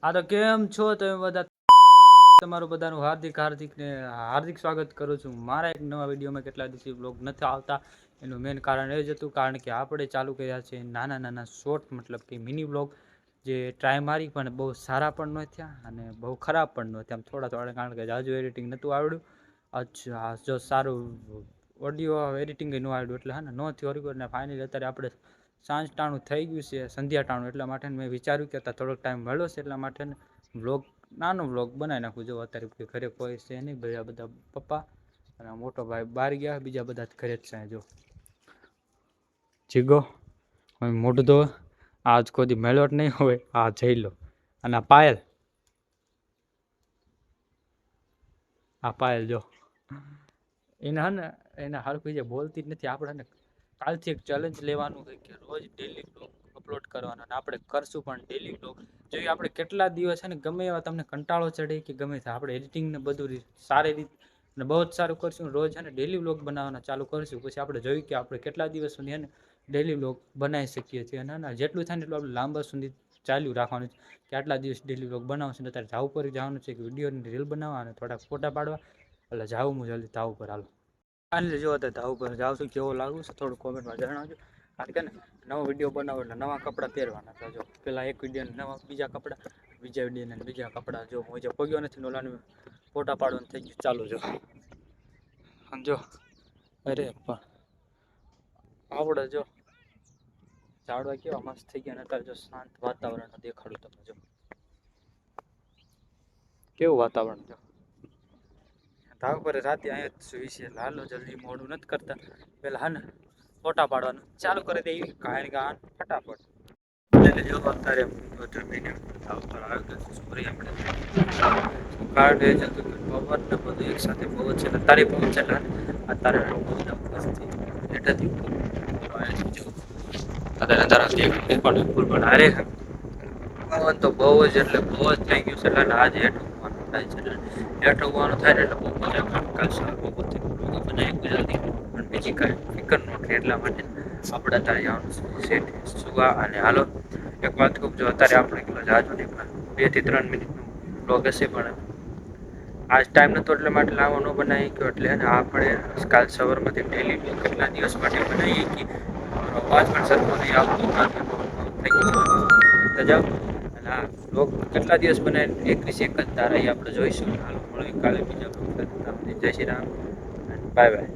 આ તો કેમ છો તમે બધા? તમારું બધાનું હાર્દિક સ્વાગત કરું છું મારા એક નવા વિડીયોમાં. કેટલા દિવસથી બ્લોગ નથી આવતા એનું મેઇન કારણ એ જ હતું, કારણ કે આપણે ચાલુ કર્યા છે નાના નાના શોર્ટ, મતલબ કે મિની બ્લોગ, જે ટ્રાય મારી પણ બહુ સારા પણ ન થયા અને બહુ ખરાબ પણ ન થયા, થોડા થોડા, કારણ કે હજુ એડિટિંગ નહોતું આવડ્યું. અચ્છા, જો સારું ઓડિયો એડિટિંગ ન આવડ્યું એટલે ન થયું. અને ફાઇનલી અત્યારે આપણે સાંજ ટાણું થઈ ગયું છે, સંધ્યા ટાણું, એટલા માટે મેં વિચાર્યું કે થોડોક ટાઈમ મળ્યો છે, એટલા માટે વ્લોગ, નાનો વ્લોગ બનાવી નાખું. જો અત્યારે ઘરે કોઈ છે નહીં, બધા પપ્પા અને મોટો ભાઈ બહાર ગયા, બીજા બધા ઘરે જ છે. જો જીગો મોટું તો આજ કોઈ મેળો જ નહીં હોય, આ જઈ લો. અને આ પાયલ જો એને હરખું જે બોલતી જ નથી. આપણે કાલથી એક ચેલેન્જ લેવાનું હોય કે રોજ ડેલી બ્લોગ અપલોડ કરવાનો, અને આપણે કરશું પણ ડેલી બ્લોગ. જોઈએ આપણે કેટલા દિવસ છે ને, ગમે એવા તમને કંટાળો ચડે કે ગમે તે, આપણે એડિટિંગ ને બધું સારી રીતે અને બહુ જ સારું કરશું. રોજ છે ને ડેલી બ્લોગ બનાવવાના ચાલુ કરશું. પછી આપણે જોયું કે આપણે કેટલા દિવસ સુધી એને ડેલી બ્લોગ બનાવી શકીએ છીએ. અને જેટલું થાય ને એટલું આપણે લાંબા સુધી ચાલ્યું રાખવાનું છે કે આટલા દિવસ ડેલી બ્લોગ બનાવશું. અત્યારે ધાવ પર જવાનું છે, કે વિડીયોની રીલ બનાવવા અને થોડાક ફોટા પાડવા. એટલે જાઉં હું જલ્દી ધાવ પર, હાલો. ફાઇનલી જો અત્યારે ધાવ પર જાઉં છું. કેવો લાગુ છે થોડું કોમેન્ટમાં જણાવજો. કારણ કે ને નવો વિડીયો બનાવો એટલે નવા કપડાં પહેરવાના. તો જો પેલા એક વિડીયો નવા બીજા કપડાં, બીજા વિડીયોને બીજા કપડાં. જો હું જે પગ્યો નથી ઓલાનું ફોટા પાડવાનું થઈ ગયું ચાલુ. જો સમજો, અરે પણ આવડે જો ઝાડવા કેવા મસ્ત થઈ ગયા. અત્યારે જો શાંત વાતાવરણ દેખાડું તમને. જો કેવું વાતાવરણ. જો ધાવ પર રાતે અહીંયા સુઈ છે. હાલો જલ્દી, મોડું નથી કરતા, પેલા ફોટા પાડવાનું ચાલુ કરી દે. કારણ કે ફટાફટ જો અત્યારે પવન ને બધું એક સાથે બહુ છે. તારી પવન છે અત્યારે પવન તો બહુ જ, એટલે બહુ જ થઈ ગયું છે. એટલે આજે હેઠવાનું થાય ને એટલે બહુ મજા બીજી કાંઈ ફિકર ન થાય. એટલા માટે આપણે અત્યારે જવાનું સુવા. અને હાલો એક વાત કહું, જો અત્યારે આપણે જાજુ નહીં પણ 2 થી 3 મિનિટનો બ્લોગ હશે, પણ આજ ટાઈમ નહોતો એટલે માટે લાવો ન બનાવી ગયો. એટલે આપણે કાલ સવારમાંથી ડેલી કેટલા દિવસ માટે બનાવીએ કે અવાજ પણ સરખો નહીં આવતો જાઓ. અને આ બ્લોગ કેટલા દિવસ બનાવી, 21 જ તારા, આપણે જોઈશું. હાલો મળીએ કાલે બીજા બ્લોગ સાથે. જય શ્રી રામ, બાય બાય.